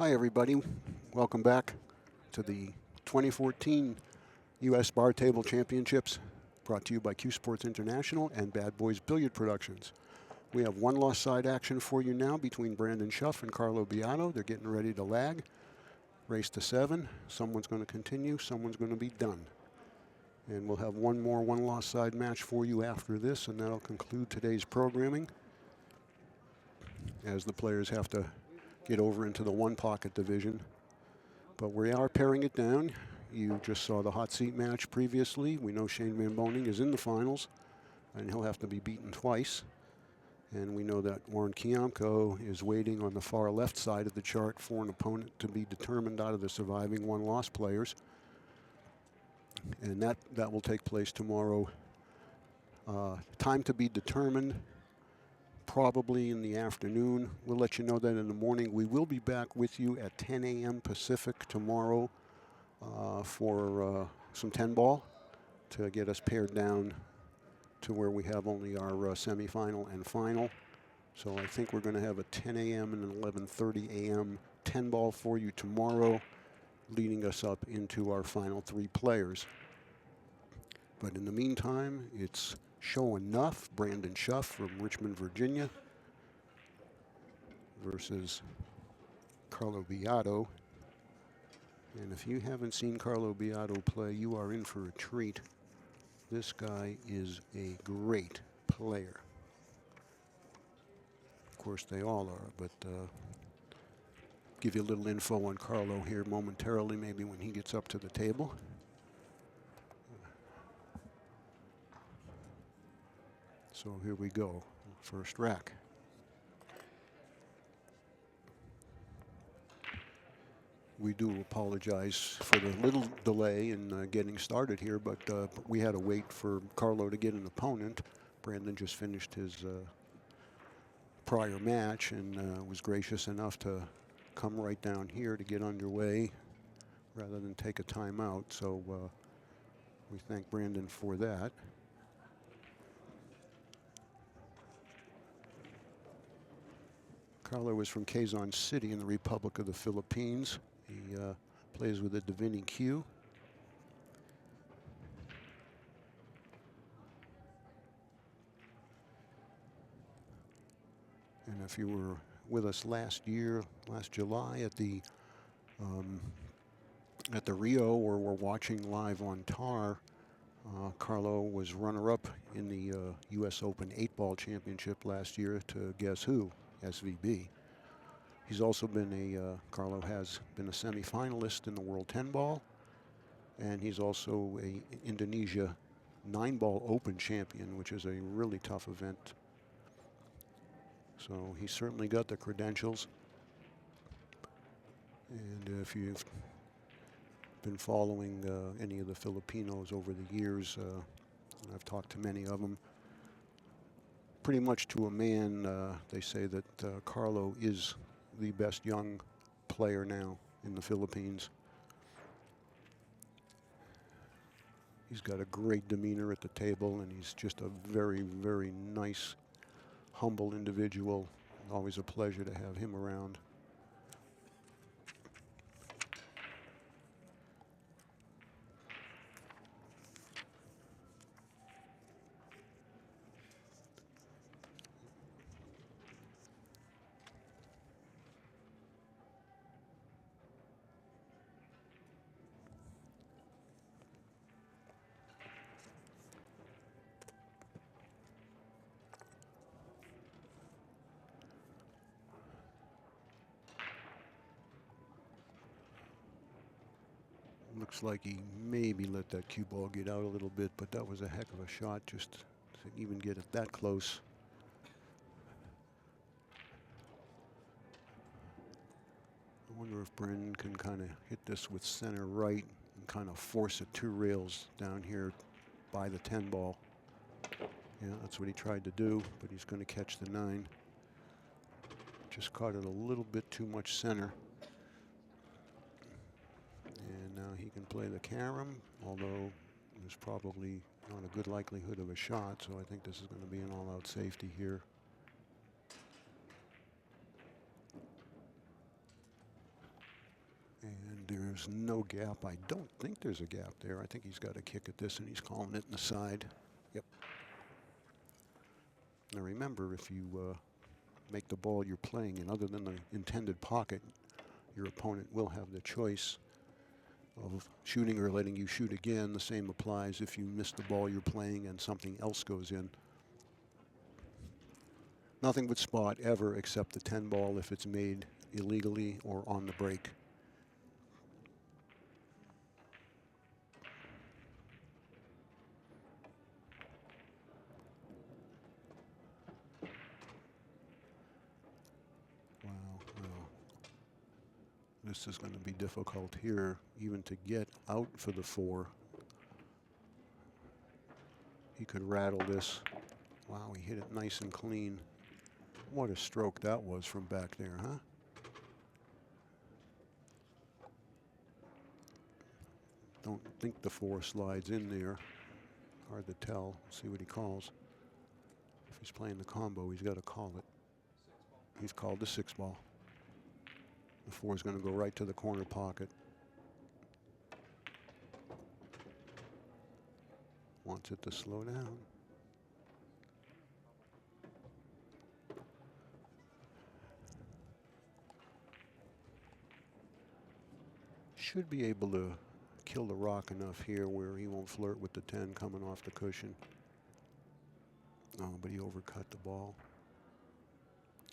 Hi, everybody. Welcome back to the 2014 U.S. Bar Table Championships, brought to you by CueSports International and Bad Boys Billiard Productions. We have one lost side action for you now between Brandon Shuff and Carlo Biado. They're getting ready to lag. Race to 7. Someone's going to continue. Someone's going to be done. And we'll have one more one lost side match for you after this, and that'll conclude today's programming, as the players have to get over into the one pocket division. But we are paring it down. You just saw the hot seat match previously. We know Shane Van Boening is in the finals, and he'll have to be beaten twice. And we know that Warren Kiamko is waiting on the far left side of the chart for an opponent to be determined out of the surviving one-loss players. And that will take place tomorrow. Time to be determined, probably in the afternoon. We'll let you know that in the morning. We will be back with you at 10 a.m. Pacific tomorrow for some 10-ball to get us pared down to where we have only our semifinal and final. So I think we're going to have a 10 a.m. and an 11:30 a.m. 10-ball for you tomorrow, leading us up into our final 3 players. But in the meantime, it's show enough. Brandon Shuff from Richmond, Virginia versus Carlo Biado. And if you haven't seen Carlo Biado play, you are in for a treat. This guy is a great player. Of course, they all are, but give you a little info on Carlo here momentarily, maybe when he gets up to the table. So here we go, first rack. We do apologize for the little delay in getting started here, but we had to wait for Carlo to get an opponent. Brandon just finished his prior match and was gracious enough to come right down here to get underway rather than take a timeout. So we thank Brandon for that. Carlo is from Quezon City in the Republic of the Philippines. He plays with the Divini Q. And if you were with us last July at the Rio, or were watching live on TAR, Carlo was runner-up in the U.S. Open 8-ball championship last year to guess who? SVB. He's also been Carlo has been a semifinalist in the World 10-ball, and he's also a Indonesia 9-ball Open champion, which is a really tough event. So he's certainly got the credentials. And if you've been following any of the Filipinos over the years, I've talked to many of them, pretty much to a man, they say that Carlo is the best young player now in the Philippines. He's got a great demeanor at the table, and he's just a very, very nice, humble individual. Always a pleasure to have him around. Looks like he maybe let that cue ball get out a little bit, but that was a heck of a shot just to even get it that close. I wonder if Brandon can kind of hit this with center right and kind of force it 2 rails down here by the 10-ball. Yeah, that's what he tried to do, but he's going to catch the 9. Just caught it a little bit too much center. And now he can play the carom, although there's probably not a good likelihood of a shot, so I think this is going to be an all-out safety here. There's no gap. I don't think there's a gap there. I think he's got a kick at this, and he's calling it in the side. Yep. Now remember, if you make the ball you're playing in other than the intended pocket, your opponent will have the choice of shooting or letting you shoot again. The same applies if you miss the ball you're playing and something else goes in. Nothing would spot ever except the 10 ball if it's made illegally or on the break. Wow, well, this is going to be difficult here, even to get out for the 4. He could rattle this. Wow, he hit it nice and clean. What a stroke that was from back there, huh? Don't think the 4 slides in there. Hard to tell. See what he calls. If he's playing the combo, he's got to call it. He's called the 6 ball. The 4 is going to go right to the corner pocket. Wants it to slow down. Should be able to kill the rock enough here where he won't flirt with the 10 coming off the cushion. Oh, but he overcut the ball.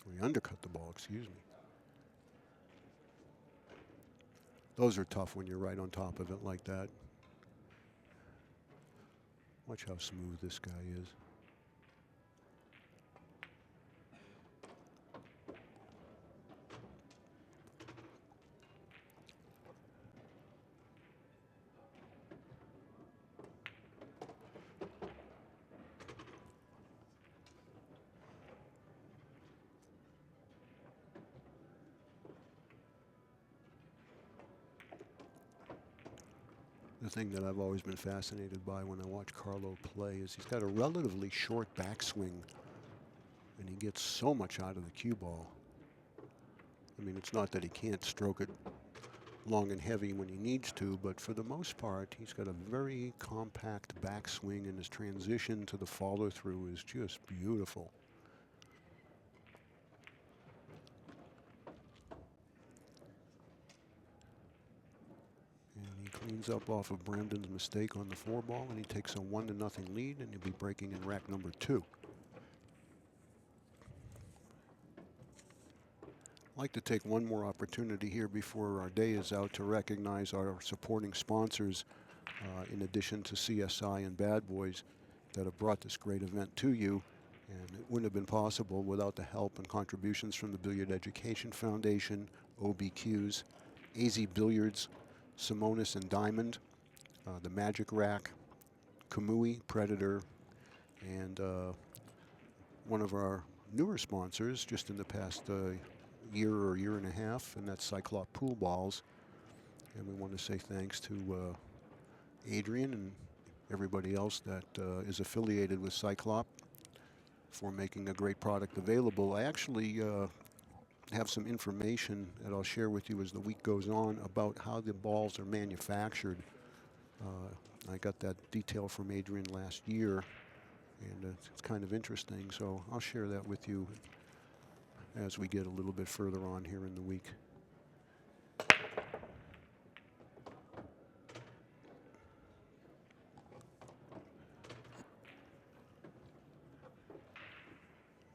Or he undercut the ball, excuse me. Those are tough when you're right on top of it like that. Watch how smooth this guy is. The thing that I've always been fascinated by when I watch Carlo play is he's got a relatively short backswing, and he gets so much out of the cue ball. I mean, it's not that he can't stroke it long and heavy when he needs to, but for the most part, he's got a very compact backswing, and his transition to the follow-through is just beautiful. Cleans up off of Brandon's mistake on the 4 ball, and he takes a 1-0 lead, and he'll be breaking in rack number 2. I'd like to take one more opportunity here before our day is out to recognize our supporting sponsors, in addition to CSI and Bad Boys, that have brought this great event to you. And it wouldn't have been possible without the help and contributions from the Billiard Education Foundation, OBQs, AZ Billiards, Simonis and Diamond, the Magic Rack, Kamui, Predator, and one of our newer sponsors just in the past year or year and a half, and that's Cyclop Pool Balls. And we want to say thanks to Adrian and everybody else that is affiliated with Cyclop for making a great product available. I actually have some information that I'll share with you as the week goes on about how the balls are manufactured. I got that detail from Adrian last year, and it's kind of interesting, so I'll share that with you as we get a little bit further on here in the week.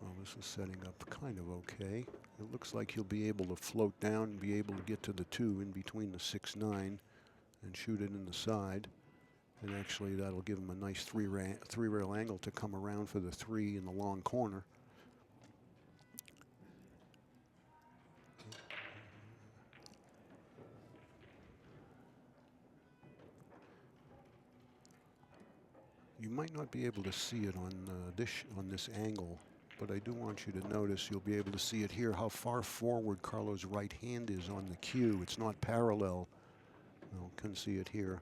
Well, this is setting up kind of okay. It looks like he'll be able to float down and be able to get to the 2 in between the 6-9 and shoot it in the side. And actually that'll give him a nice three rail angle to come around for the 3 in the long corner. You might not be able to see it on this angle, but I do want you to notice, you'll be able to see it here, how far forward Carlo's right hand is on the cue. It's not parallel. Well, couldn't see it here,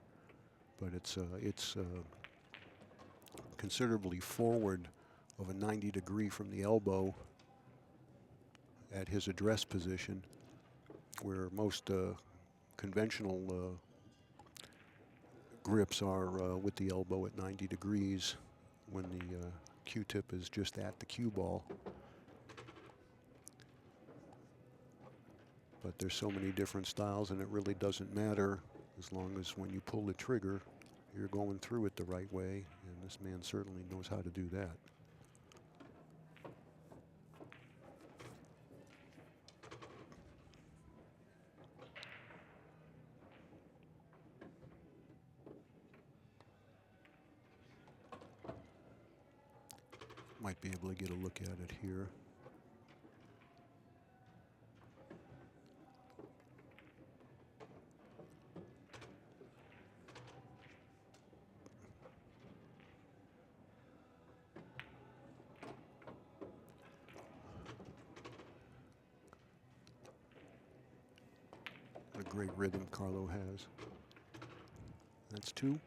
but it's considerably forward of a 90-degree from the elbow at his address position, where most conventional grips are with the elbow at 90 degrees when the Q-tip is just at the cue ball. But there's so many different styles, and it really doesn't matter as long as when you pull the trigger, you're going through it the right way, and this man certainly knows how to do that. Might be able to get a look at it here. What a great rhythm Carlo has. That's 2.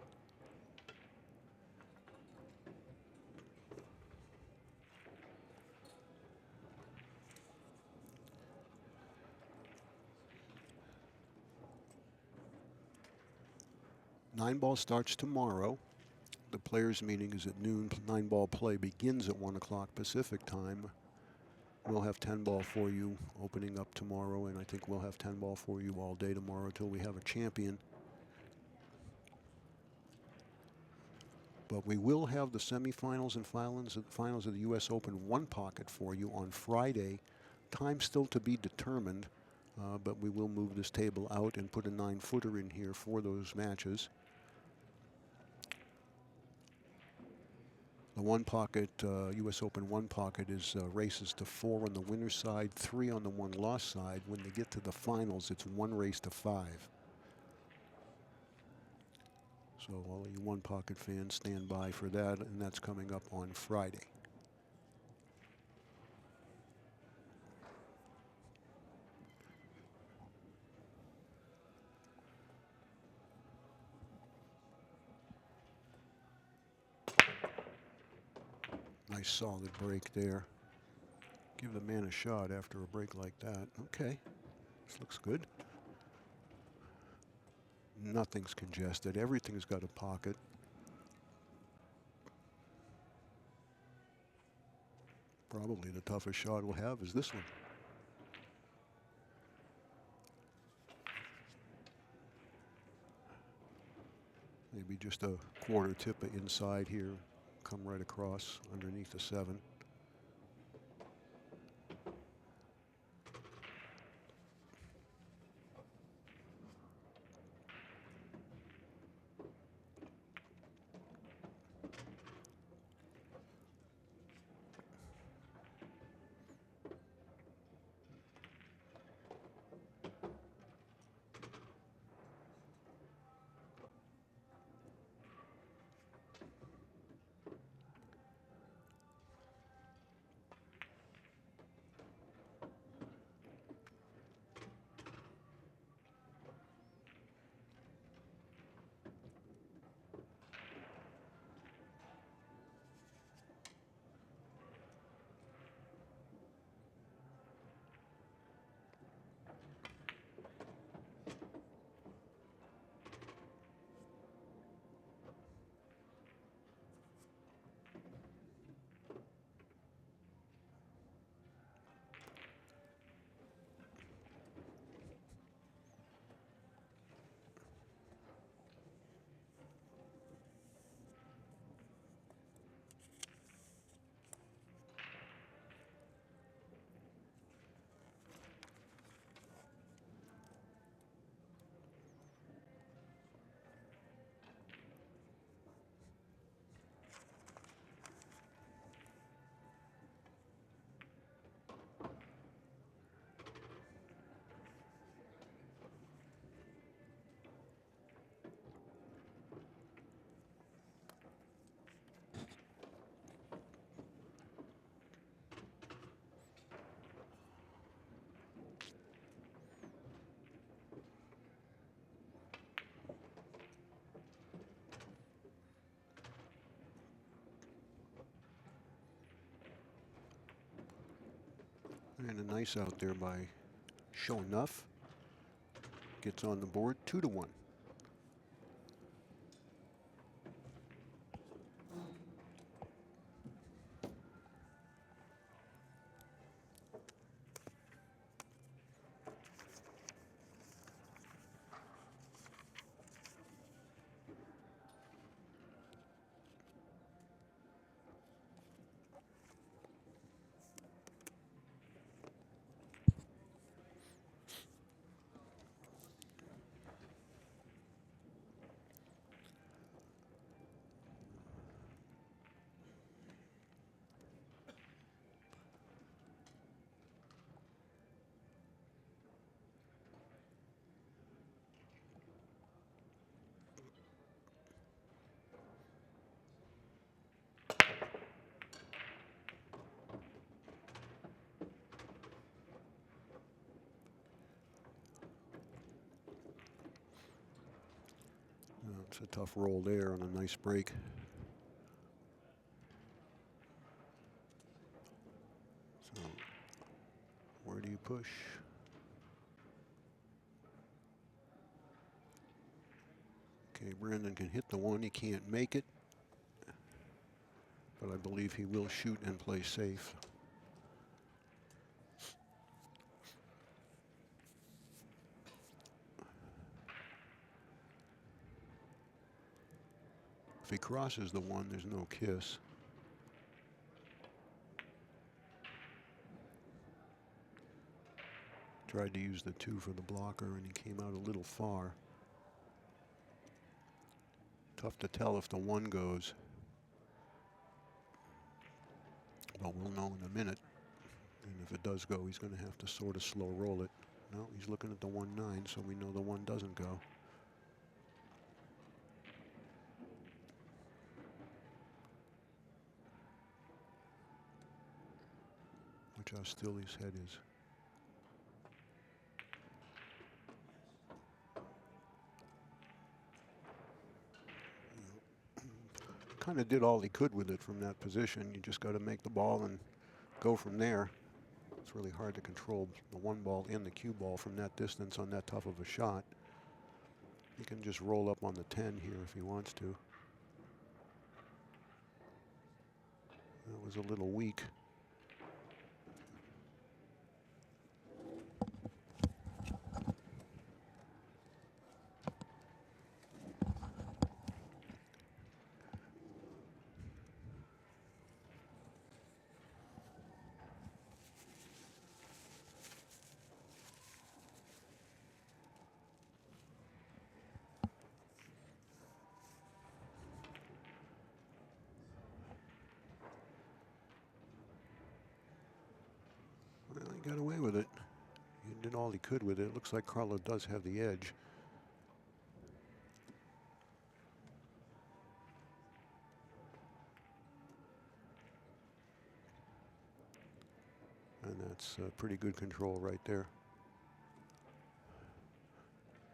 Nine-ball starts tomorrow. The players' meeting is at noon. Nine-ball play begins at 1 o'clock Pacific time. We'll have 10-ball for you opening up tomorrow, and I think we'll have 10-ball for you all day tomorrow until we have a champion. But we will have the semifinals and finals of the U.S. Open 1 pocket for you on Friday. Time still to be determined, but we will move this table out and put a 9-footer in here for those matches. The 1 pocket, U.S. Open 1 pocket is races to 4 on the winner's side, 3 on the 1 loss side. When they get to the finals, it's 1 race to 5. So all you 1 pocket fans stand by for that, and that's coming up on Friday. Nice solid break there. Give the man a shot after a break like that. Okay, this looks good. Nothing's congested. Everything's got a pocket. Probably the toughest shot we'll have is this one. Maybe just a quarter tip inside here. Come right across underneath the 7. And a nice out there by Shuff. gets on the board 2-1. It's a tough roll there on a nice break. So, where do you push? Okay, Brandon can hit the one. He can't make it, but I believe he will shoot and play safe. If he crosses the one, there's no kiss. Tried to use the 2 for the blocker, and he came out a little far. Tough to tell if the 1 goes. But we'll know in a minute. And if it does go, he's going to have to sort of slow roll it. No, he's looking at the 1-9, so we know the 1 doesn't go. Watch how still his head is. Kind of did all he could with it from that position. You just got to make the ball and go from there. It's really hard to control the 1 ball and the cue ball from that distance on that tough of a shot. He can just roll up on the 10 here if he wants to. That was a little weak. Well, he got away with it. He did all he could with it. It looks like Carlo does have the edge. And that's pretty good control right there.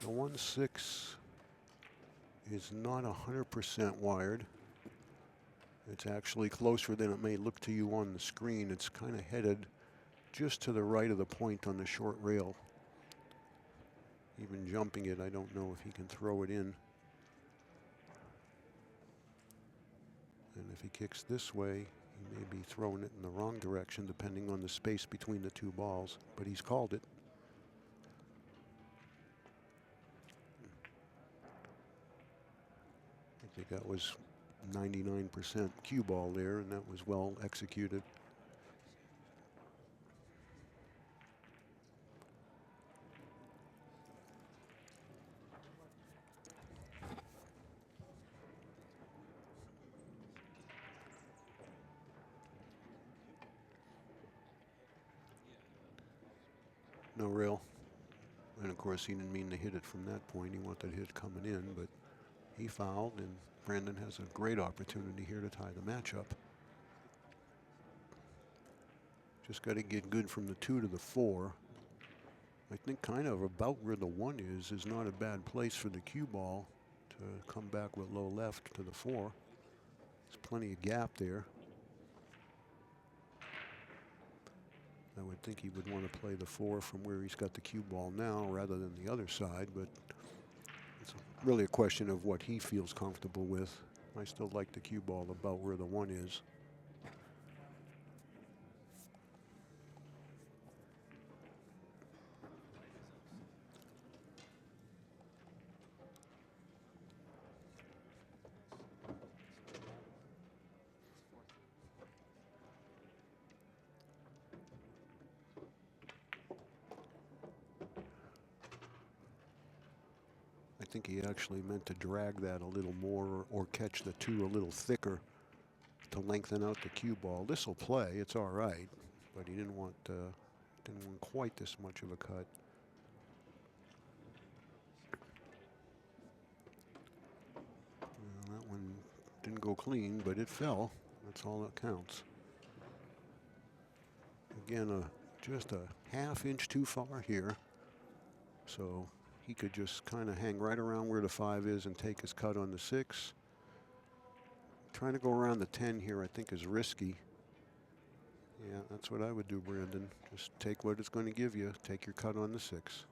The 1-6 is not 100% wired. It's actually closer than it may look to you on the screen. It's kind of headed just to the right of the point on the short rail. Even jumping it, I don't know if he can throw it in. And if he kicks this way, he may be throwing it in the wrong direction depending on the space between the 2 balls, but he's called it. I think that was 99% cue ball there, and that was well executed. No rail. And of course, he didn't mean to hit it from that point. He wanted to hit it coming in, but he fouled, and Brandon has a great opportunity here to tie the matchup. Just got to get good from the 2 to the 4. I think kind of about where the 1 is not a bad place for the cue ball to come back with low left to the 4. There's plenty of gap there. I would think he would want to play the 4 from where he's got the cue ball now rather than the other side, but it's really a question of what he feels comfortable with. I still like the cue ball about where the 1 is. I think he actually meant to drag that a little more or catch the 2 a little thicker to lengthen out the cue ball. This will play, it's all right, but he didn't want quite this much of a cut. Well, that one didn't go clean, but it fell. That's all that counts. Again, just a ½ inch too far here. So he could just kind of hang right around where the 5 is and take his cut on the 6. Trying to go around the 10 here, I think, is risky. Yeah, that's what I would do, Brandon. Just take what it's going to give you. Take your cut on the 6.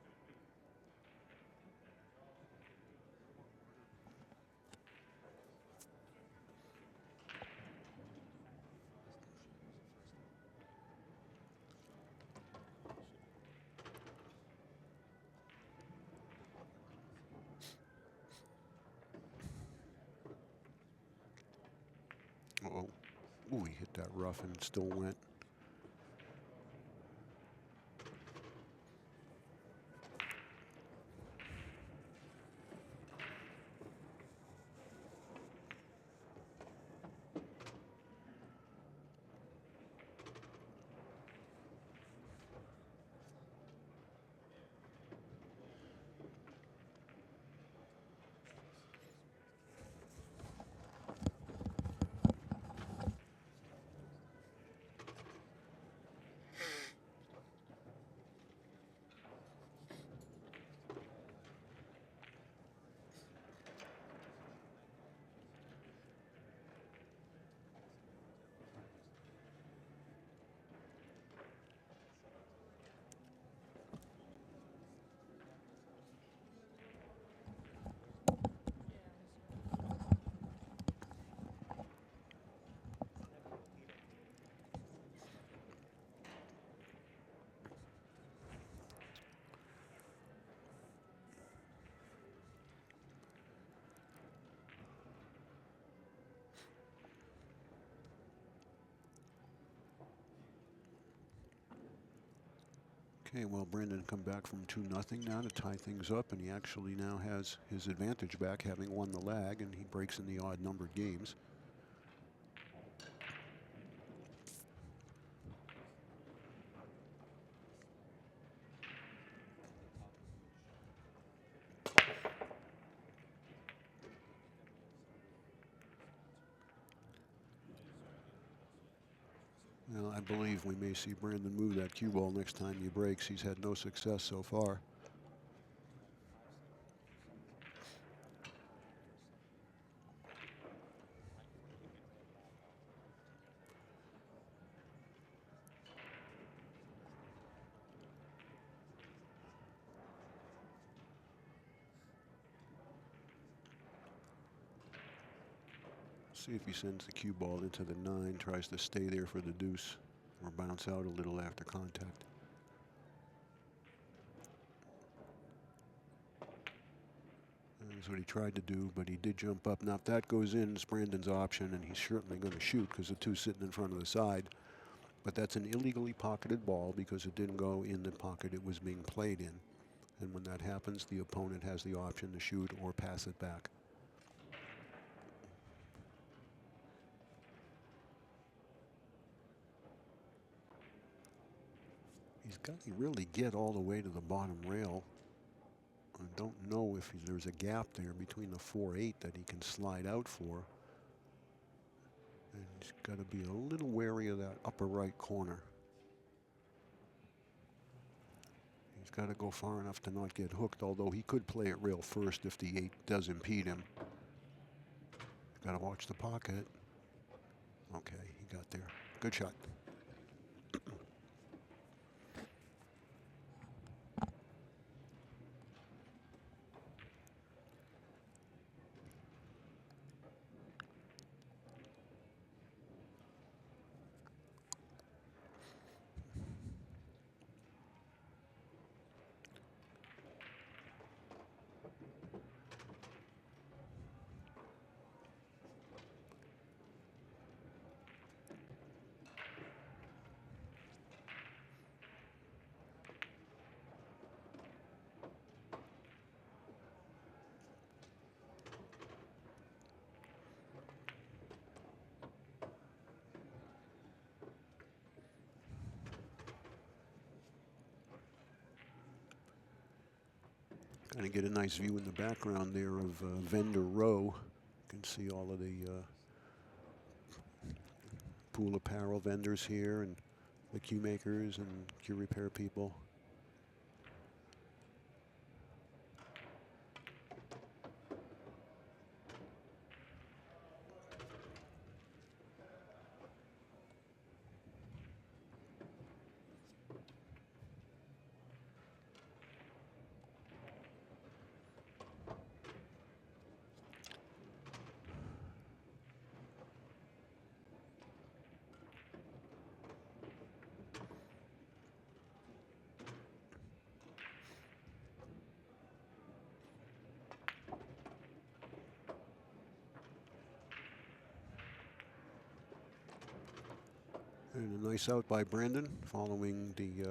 Uh-oh. Ooh, he hit that rough and still went. Okay, well, Brandon come back from 2-0 now to tie things up, and he actually now has his advantage back, having won the lag, and he breaks in the odd-numbered games. Well, I believe we may see Brandon move that cue ball next time he breaks. He's had no success so far. See if he sends the cue ball into the 9, tries to stay there for the deuce, or bounce out a little after contact. That's what he tried to do, but he did jump up. Now, if that goes in, it's Brandon's option, and he's certainly going to shoot because the 2's sitting in front of the side. But that's an illegally pocketed ball because it didn't go in the pocket it was being played in. And when that happens, the opponent has the option to shoot or pass it back. He's got to really get all the way to the bottom rail. I don't know if there's a gap there between the 4-8 that he can slide out for. And he's got to be a little wary of that upper right corner. He's got to go far enough to not get hooked, although he could play it rail first if the 8 does impede him. Got to watch the pocket. Okay, he got there. Good shot. Kind of get a nice view in the background there of Vendor Row. You can see all of the pool apparel vendors here and the cue makers and cue repair people. And a nice out by Brandon following the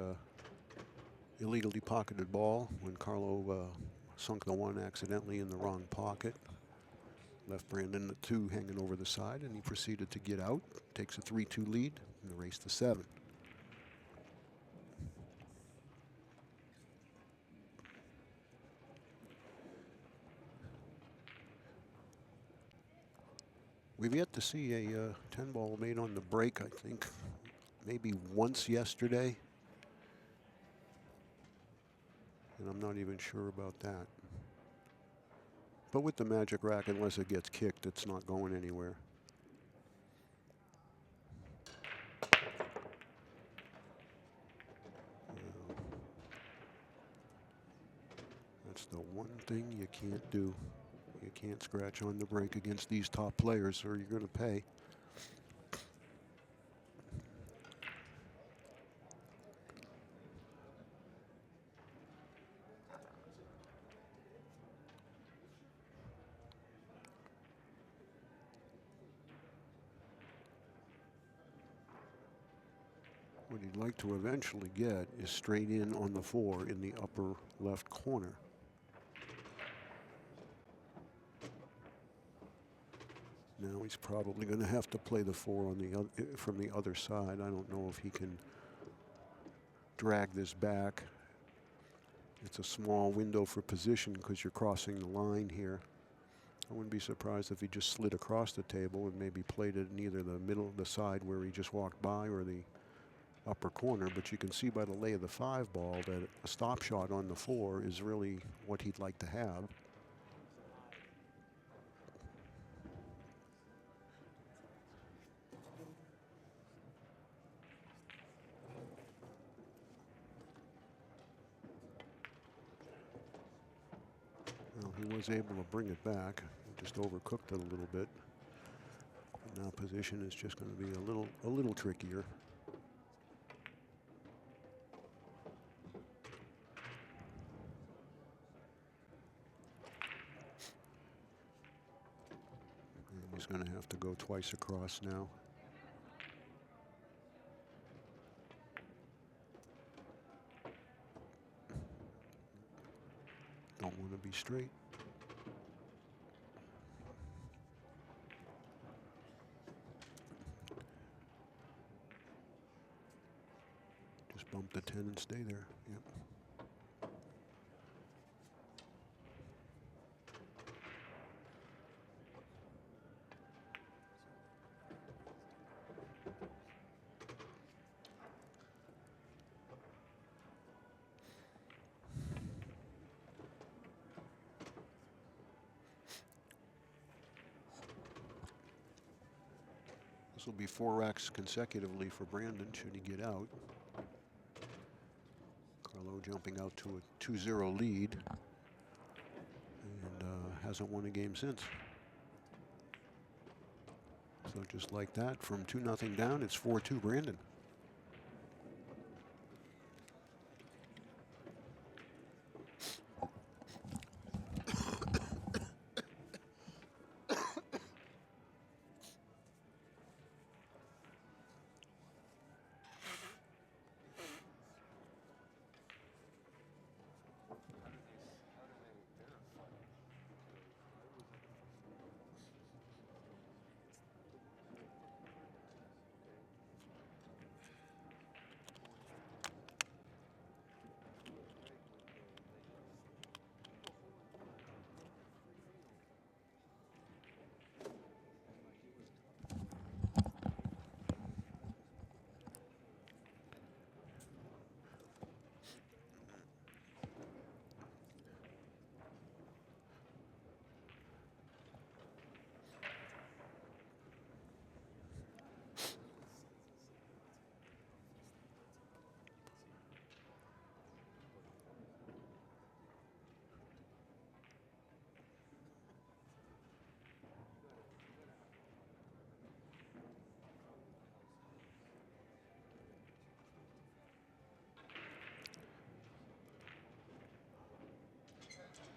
illegally pocketed ball when Carlo sunk the one accidentally in the wrong pocket. Left Brandon at 2 hanging over the side, and he proceeded to get out. Takes a 3-2 lead in the race to 7. We've yet to see a 10 ball made on the break, I think. Maybe once yesterday. And I'm not even sure about that. But with the magic rack, unless it gets kicked, it's not going anywhere. That's the one thing you can't do. You can't scratch on the break against these top players or you're going to pay. What he'd like to eventually get is straight in on the 4 in the upper left corner. Now he's probably going to have to play the 4 on the from the other side. I don't know if he can drag this back. It's a small window for position because you're crossing the line here. I wouldn't be surprised if he just slid across the table and maybe played it in either the middle, the side where he just walked by, or the upper corner. But you can see by the lay of the 5 ball that a stop shot on the 4 is really what he'd like to have. Well, he was able to bring it back. He just overcooked it a little bit. And now position is just going to be a little trickier. And he's going to have to go twice across now. Don't want to be straight. Just bump the 10 and stay there. Yep. This will be 4 racks consecutively for Brandon should he get out. Carlo jumping out to a 2-0 lead and hasn't won a game since. So just like that, from 2-0 down, it's 4-2 Brandon.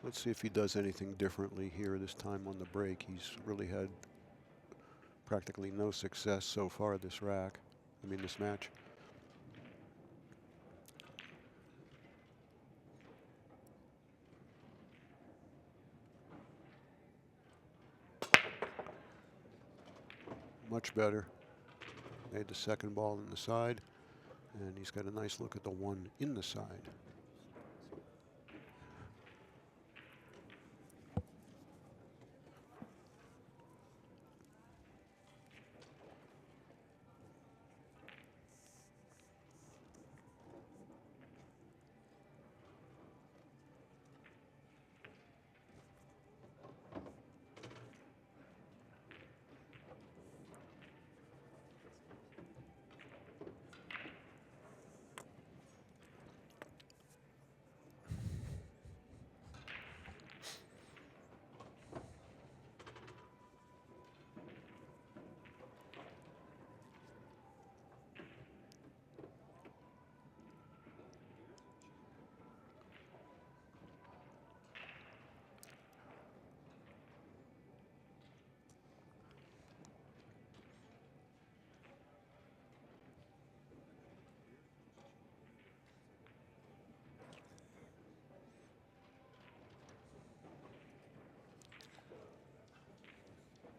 Let's see if he does anything differently here this time on the break. He's really had practically no success so far this match. Much better. Made the second ball in the side, and he's got a nice look at the one in the side.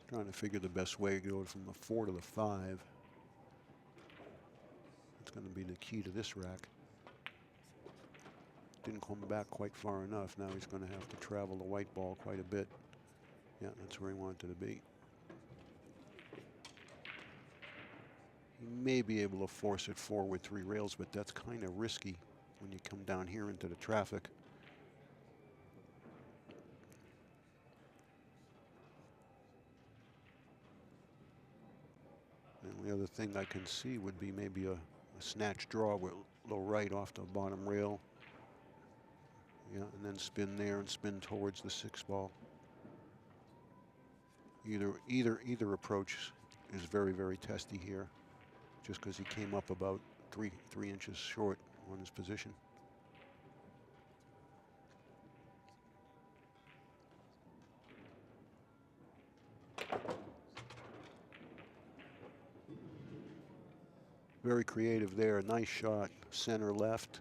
Trying to figure the best way to go from the 4 to the 5. It's going to be the key to this rack. Didn't come back quite far enough. Now he's going to have to travel the white ball quite a bit. Yeah, that's where he wanted to be. He may be able to force it forward 3 rails, but that's kind of risky when you come down here into the traffic. And the other thing I can see would be maybe a snatch draw with a little right off the bottom rail. Yeah, and then spin there and spin towards the 6 ball. Either approach is very, very testy here, just because he came up about three inches short on his position. Very creative there. Nice shot, center left,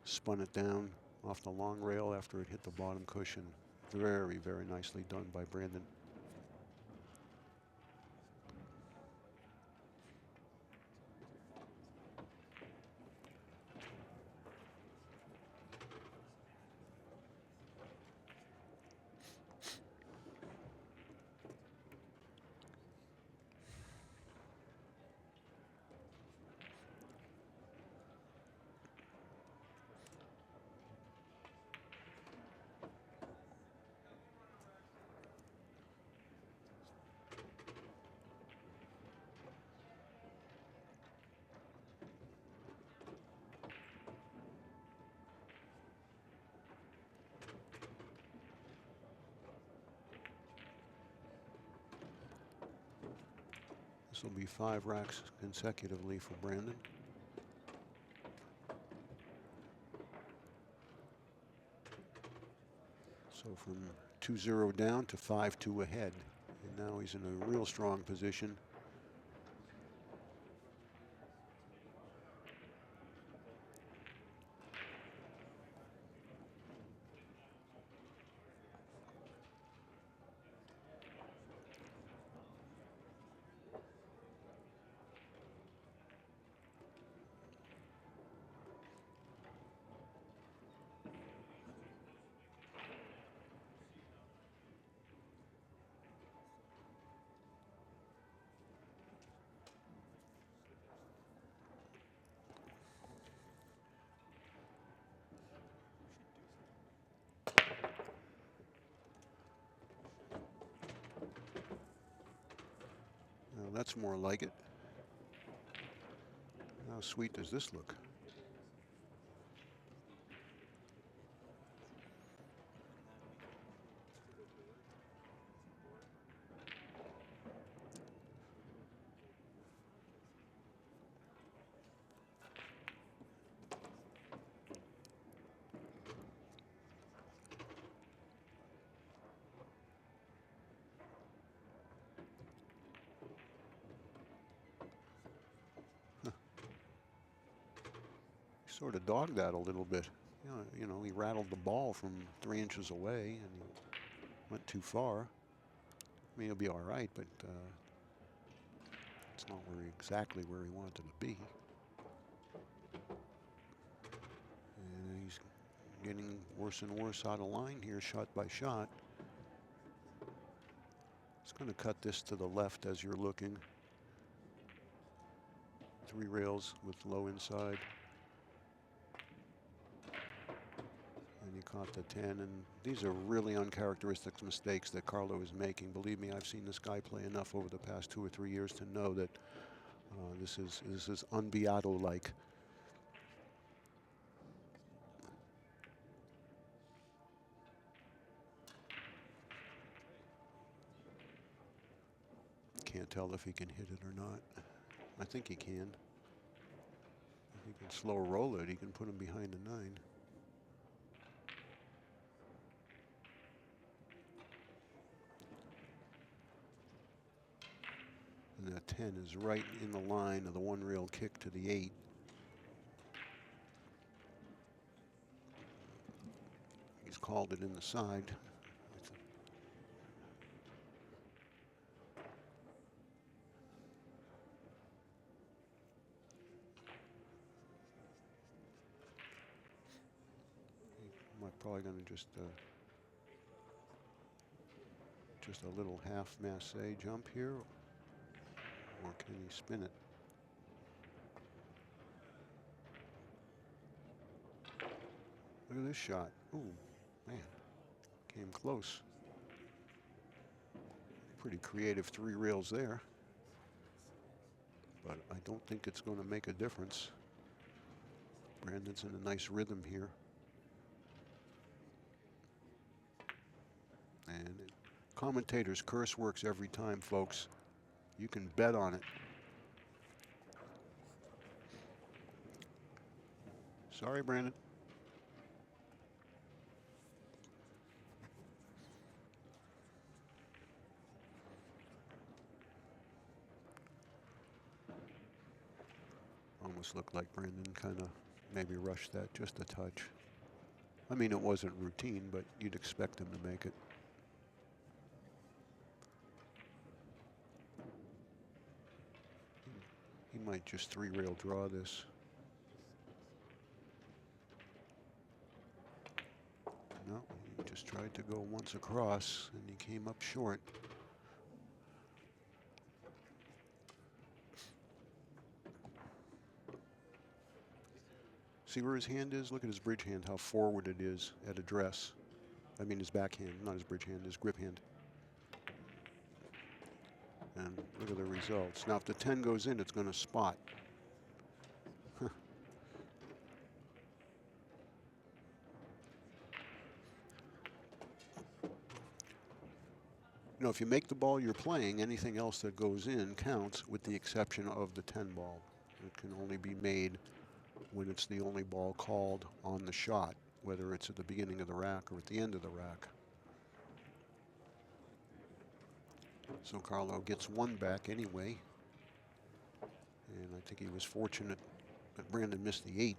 spun it down off the long rail after it hit the bottom cushion. Very, very nicely done by Brandon. This will be 5 racks consecutively for Brandon. So from 2-0 down to 5-2 ahead. And now he's in a real strong position. Well, that's more like it. How sweet does this look? sort of dogged that a little bit. You know, he rattled the ball from 3 inches away and he went too far. I mean, he'll be all right, but it's not exactly where he wanted to be. And he's getting worse and worse out of line here, shot by shot. It's going to cut this to the left as you're looking. 3 rails with low inside. And he caught the 10, and these are really uncharacteristic mistakes that Carlo is making. Believe me, I've seen this guy play enough over the past 2 or 3 years to know that this is un-Biado-like. Can't tell if he can hit it or not. I think he can. If he can slow roll it, he can put him behind the 9. And that 10 is right in the line of the 1 rail kick to the 8. He's called it in the side. Probably going to just a little half masse jump here, or can he spin it? Look at this shot. Ooh, man, came close. Pretty creative 3 rails there, but I don't think it's going to make a difference. Brandon's in a nice rhythm here. And Commentator's curse works every time, folks. You can bet on it. Sorry, Brandon. Almost looked like Brandon kind of maybe rushed that just a touch. I mean, it wasn't routine, but you'd expect him to make it. He might just 3 rail draw this. No, he just tried to go once across and he came up short. See where his hand is? Look at his bridge hand, how forward it is at address. I mean his backhand, not his bridge hand, his grip hand. And look at the results. Now if the 10 goes in, it's going to spot. You know, if you make the ball you're playing, anything else that goes in counts, with the exception of the 10 ball. It can only be made when it's the only ball called on the shot, whether it's at the beginning of the rack or at the end of the rack. So Carlo gets 1 back anyway. And I think he was fortunate that Brandon missed the 8.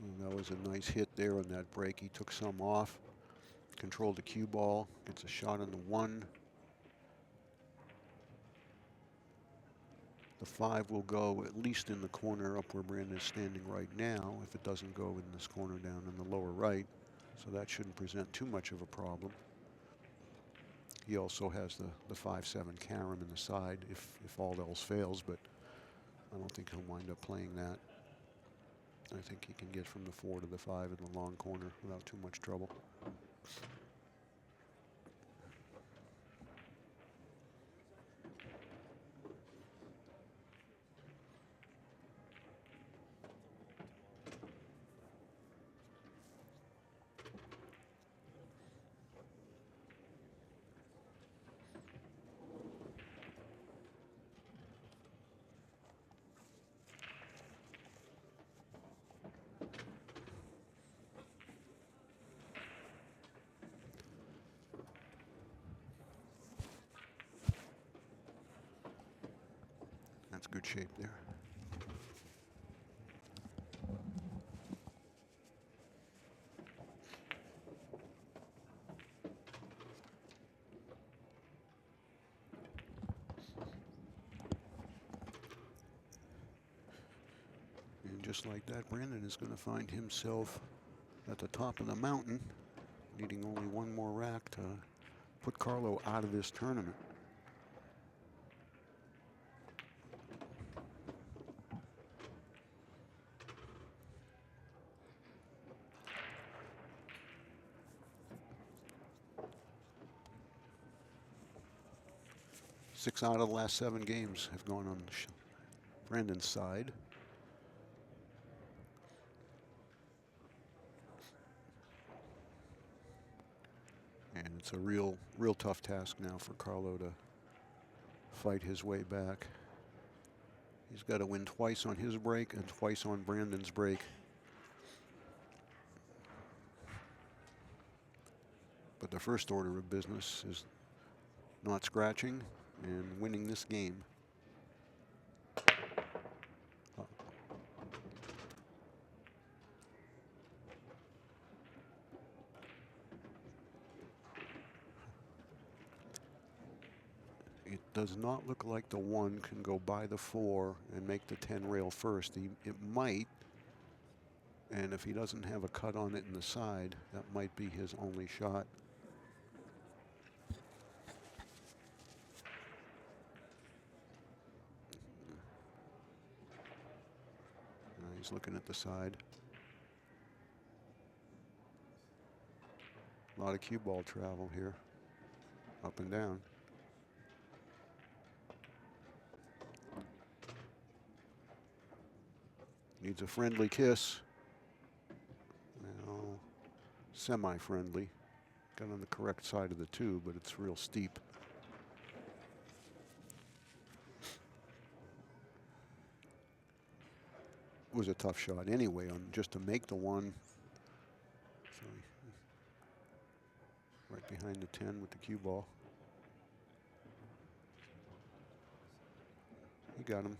And that was a nice hit there on that break. He took some off, controlled the cue ball, gets a shot on the 1. The 5 will go at least in the corner up where Brandon is standing right now, if it doesn't go in this corner down in the lower right. So that shouldn't present too much of a problem. He also has the 5-7 carom in the side if all else fails, but I don't think he'll wind up playing that. I think he can get from the 4 to the 5 in the long corner without too much trouble. That's good shape there. And just like that, Brandon is going to find himself at the top of the mountain, needing only one more rack to put Carlo out of this tournament. Six out of the last 7 games have gone on Brandon's side. And it's a real tough task now for Carlo to fight his way back. He's got to win twice on his break and twice on Brandon's break. But the first order of business is not scratching and winning this game. It does not look like the 1 can go by the 4 and make the 10 rail first. It might, and if he doesn't have a cut on it in the side, that might be his only shot. He's looking at the side. A lot of cue ball travel here, up and down. Needs a friendly kiss. Well, semi-friendly. Got on the correct side of the 2, but it's real steep. It was a tough shot anyway, on just to make the 1. So right behind the 10 with the cue ball. He got him.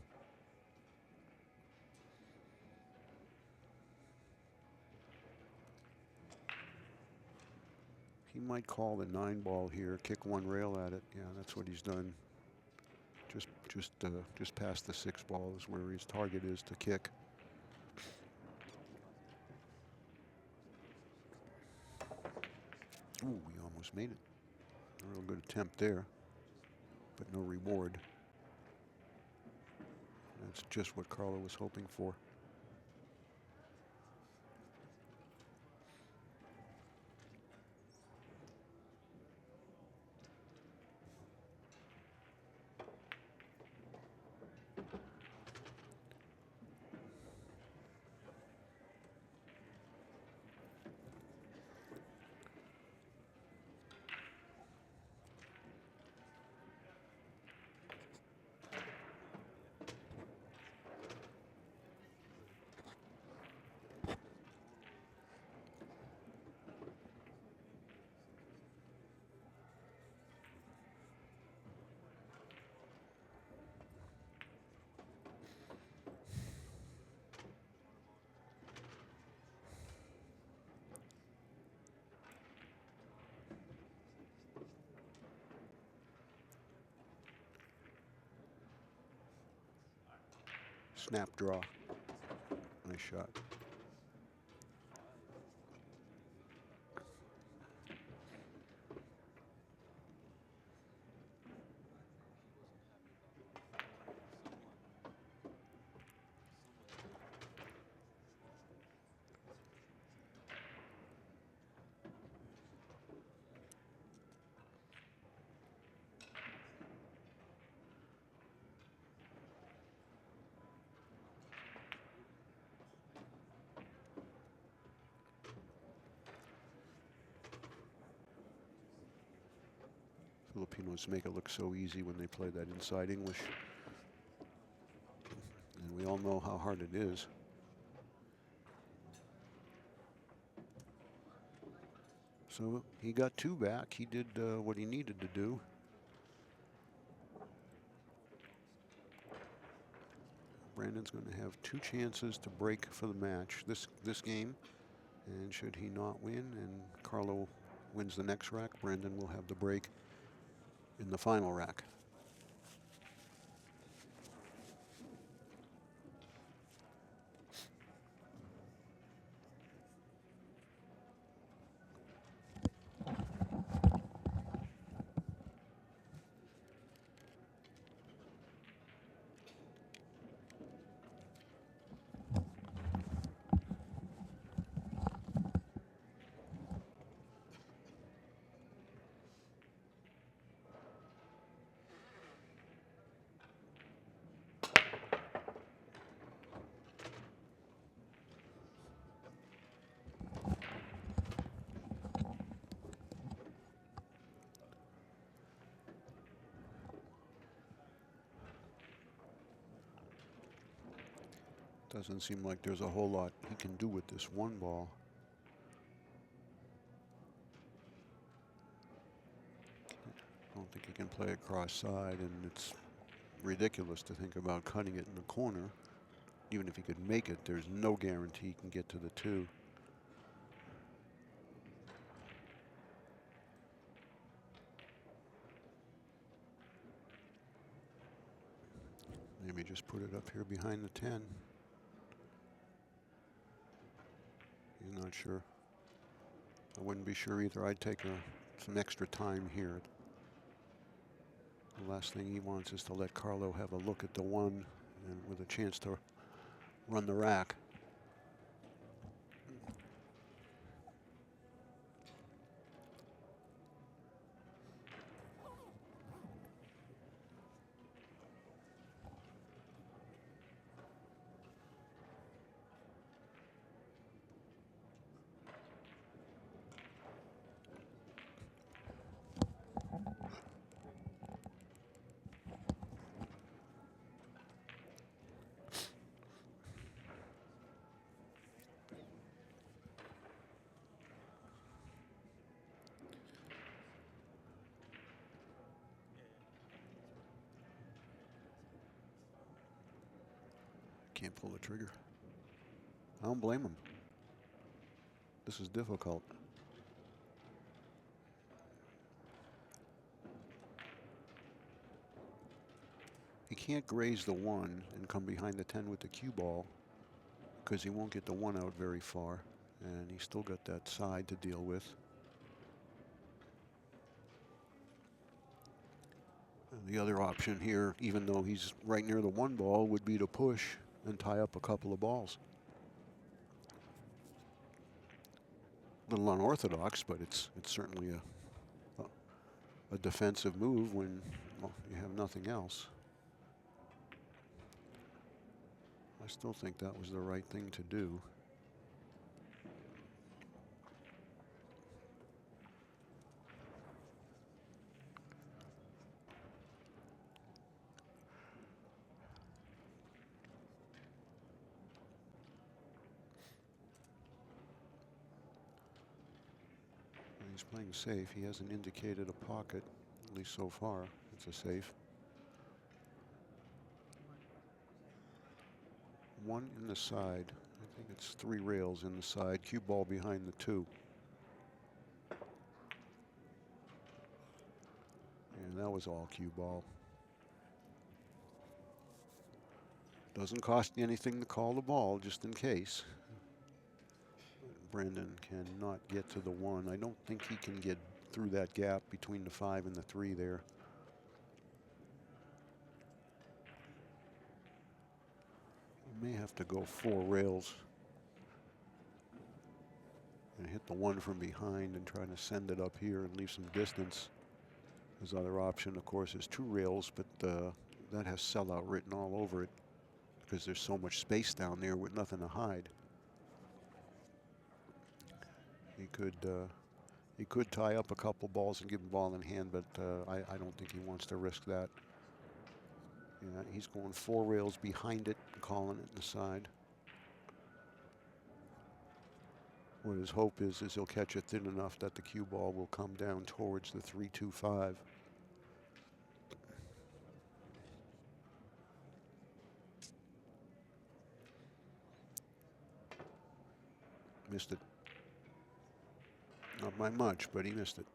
He might call the 9 ball here, kick 1 rail at it. Yeah, that's what he's done. Just past the 6 ball is where his target is to kick. Ooh, he almost made it. A real good attempt there, but no reward. That's just what Carlo was hoping for. Snap draw. Nice shot. Filipinos make it look so easy when they play that inside English. And we all know how hard it is. So he got 2 back. He did what he needed to do. Brandon's going to have 2 chances to break for the match this game. And should he not win and Carlo wins the next rack, Brandon will have the break in the final rack. Doesn't seem like there's a whole lot he can do with this one ball. I don't think he can play it cross side, and it's ridiculous to think about cutting it in the corner. Even if he could make it, there's no guarantee he can get to the 2. Maybe just put it up here behind the 10. You're not sure. I wouldn't be sure either. I'd take some extra time here. The last thing he wants is to let Carlo have a look at the 1 and with a chance to run the rack. Can't pull the trigger. I don't blame him. This is difficult. He can't graze the 1 and come behind the 10 with the cue ball because he won't get the 1 out very far, and he's still got that side to deal with. And the other option here, even though he's right near the 1 ball, would be to push and tie up a couple of balls. A little unorthodox, but it's certainly a defensive move when, well, you have nothing else. I still think that was the right thing to do. He's playing safe. He hasn't indicated a pocket, at least so far. It's a safe. 1 in the side. I think it's 3 rails in the side. Cue ball behind the 2. And that was all cue ball. Doesn't cost you anything to call the ball, just in case. Brandon cannot get to the 1. I don't think he can get through that gap between the 5 and the 3 there. He may have to go 4 rails and hit the 1 from behind and try to send it up here and leave some distance. His other option, of course, is 2 rails, but that has sellout written all over it because there's so much space down there with nothing to hide. He could tie up a couple balls and give him ball in hand, but I don't think he wants to risk that. Yeah, he's going 4 rails behind it, calling it in the side. What his hope is he'll catch it thin enough that the cue ball will come down towards the 3-2-5. Missed it. Not by much, but he missed it.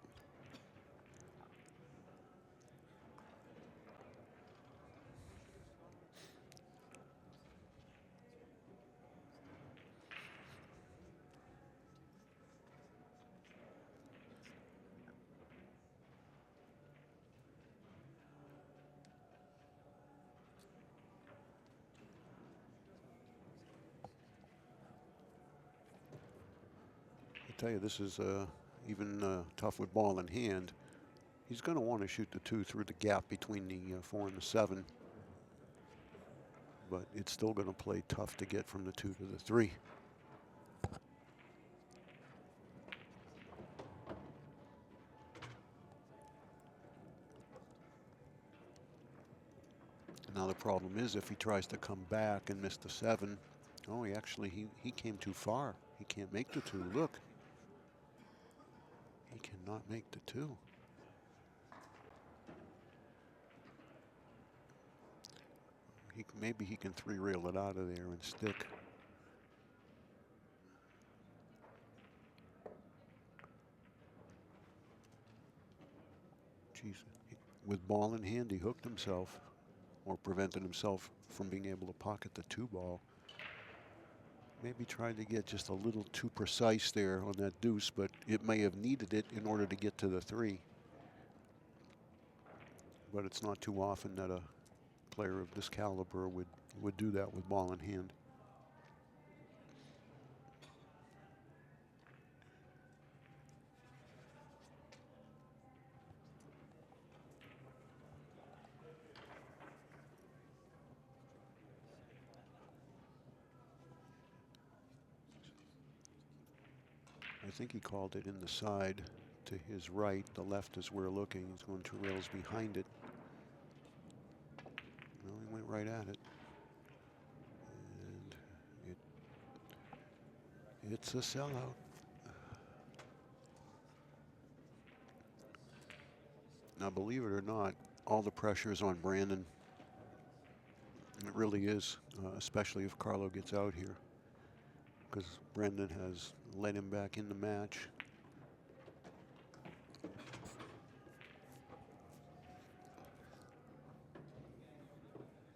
I tell you, this is even tough with ball in hand. He's going to want to shoot the 2 through the gap between the 4 and the 7. But it's still going to play tough to get from the 2 to the 3. Now the problem is if he tries to come back and miss the 7. Oh, he came too far. He can't make the 2. Look. He cannot make the 2. Maybe he can 3-rail it out of there and stick. Jeez. With ball in hand, he hooked himself or prevented himself from being able to pocket the 2 ball. Maybe tried to get just a little too precise there on that deuce, but it may have needed it in order to get to the 3. But it's not too often that a player of this caliber would do that with ball in hand. I think he called it in the side to his right. The left is where looking. He's going 2 rails behind it. Well, he went right at it. And it's a sellout. Now, believe it or not, all the pressure is on Brandon. It really is, especially if Carlo gets out here, because Brandon has led him back in the match.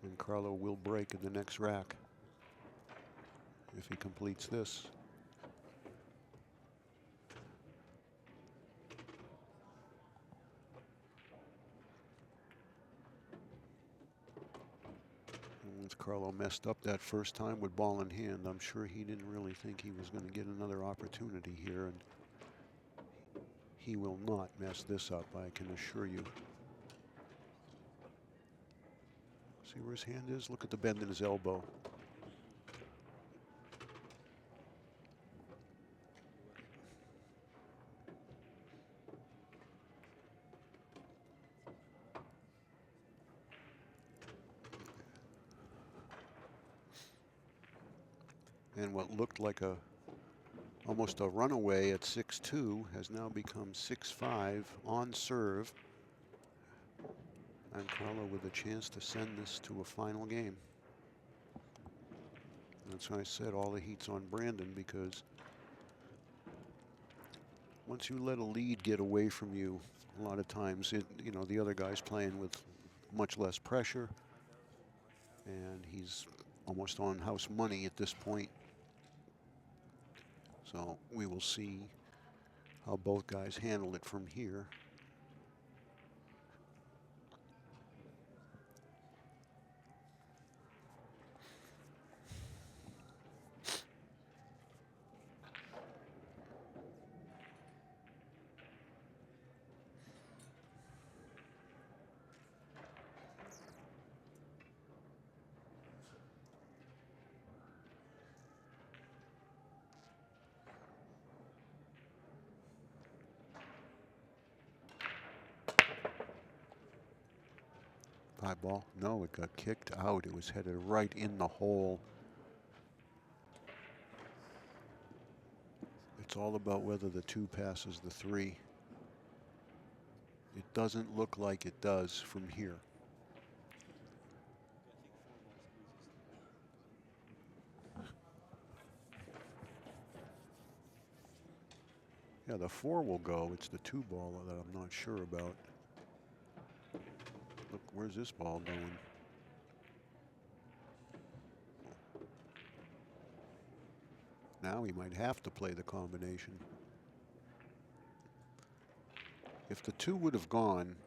And Carlo will break in the next rack if he completes this. Once Carlo messed up that first time with ball in hand, I'm sure he didn't really think he was going to get another opportunity here, and he will not mess this up, I can assure you. See where his hand is? Look at the bend in his elbow. And what looked like almost a runaway at 6-2 has now become 6-5 on serve. And Carlo with a chance to send this to a final game. That's why I said all the heat's on Brandon, because once you let a lead get away from you, a lot of times the other guy's playing with much less pressure, and he's almost on house money at this point. So we will see how both guys handle it from here. High ball. No, it got kicked out. It was headed right in the hole. It's all about whether the 2 passes the 3. It doesn't look like it does from here. Yeah, the 4 will go. It's the 2 ball that I'm not sure about. Look, where's this ball going? Now he might have to play the combination. If the 2 would have gone,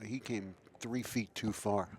he came 3 feet too far.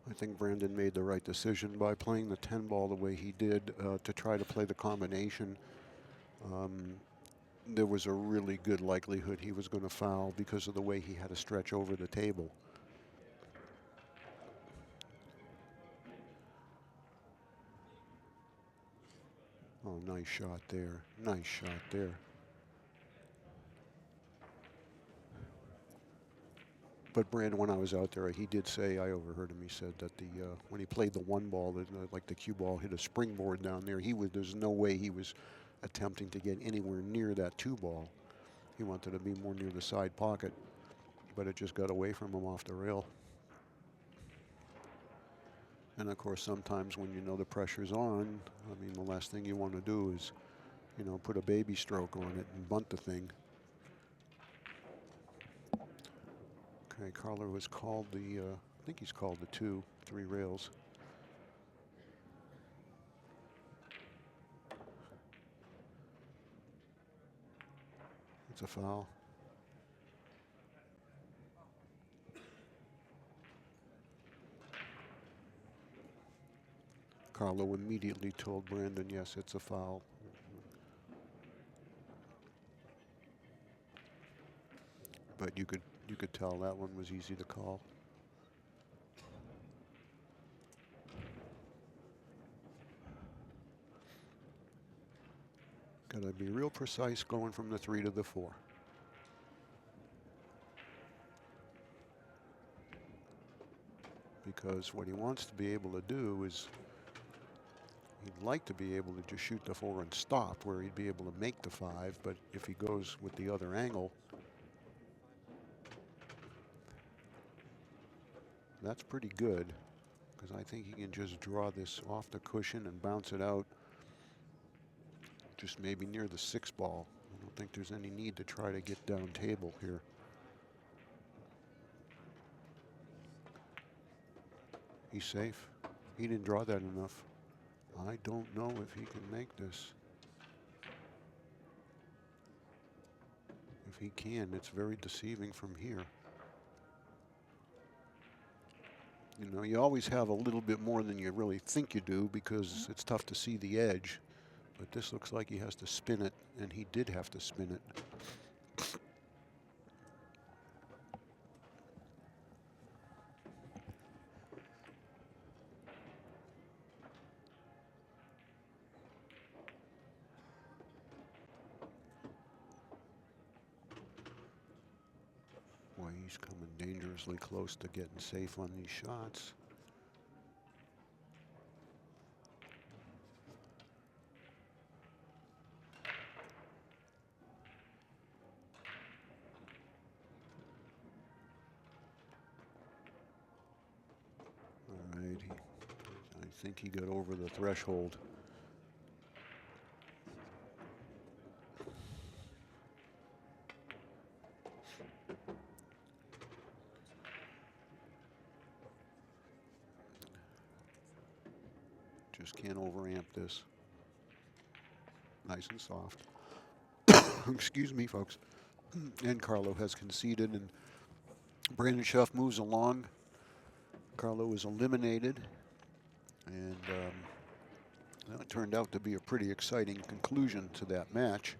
I think Brandon made the right decision by playing the 10 ball the way he did to try to play the combination. There was a really good likelihood he was going to foul because of the way he had to stretch over the table. Oh, nice shot there. Nice shot there. But Brand, when I was out there, he did say, I overheard him, he said that when he played the 1 ball, that, like the cue ball hit a springboard down there, there's no way he was attempting to get anywhere near that 2 ball. He wanted to be more near the side pocket, but it just got away from him off the rail. And of course, sometimes when you know the pressure's on, I mean, the last thing you want to do is, you know, put a baby stroke on it and bunt the thing. Okay, Carlo has called the, I think he's called the 2, 3 rails. It's a foul. Carlo immediately told Brandon, yes, it's a foul. But you could tell that one was easy to call. Got to be real precise going from the 3 to the 4. Because what he wants to be able to do is, he'd like to be able to just shoot the 4 and stop, where he'd be able to make the 5, but if he goes with the other angle, that's pretty good, because I think he can just draw this off the cushion and bounce it out just maybe near the 6 ball. I don't think there's any need to try to get down table here. He's safe. He didn't draw that enough. I don't know if he can make this. If he can, it's very deceiving from here. You know, you always have a little bit more than you really think you do because it's tough to see the edge. But this looks like he has to spin it, and he did have to spin it. Boy, he's coming dangerously close to getting safe on these shots. All right, I think he got over the threshold. Just can't overamp this. Nice and soft. Excuse me, folks. And Carlo has conceded, and Brandon Shuff moves along. Carlo is eliminated, and that turned out to be a pretty exciting conclusion to that match.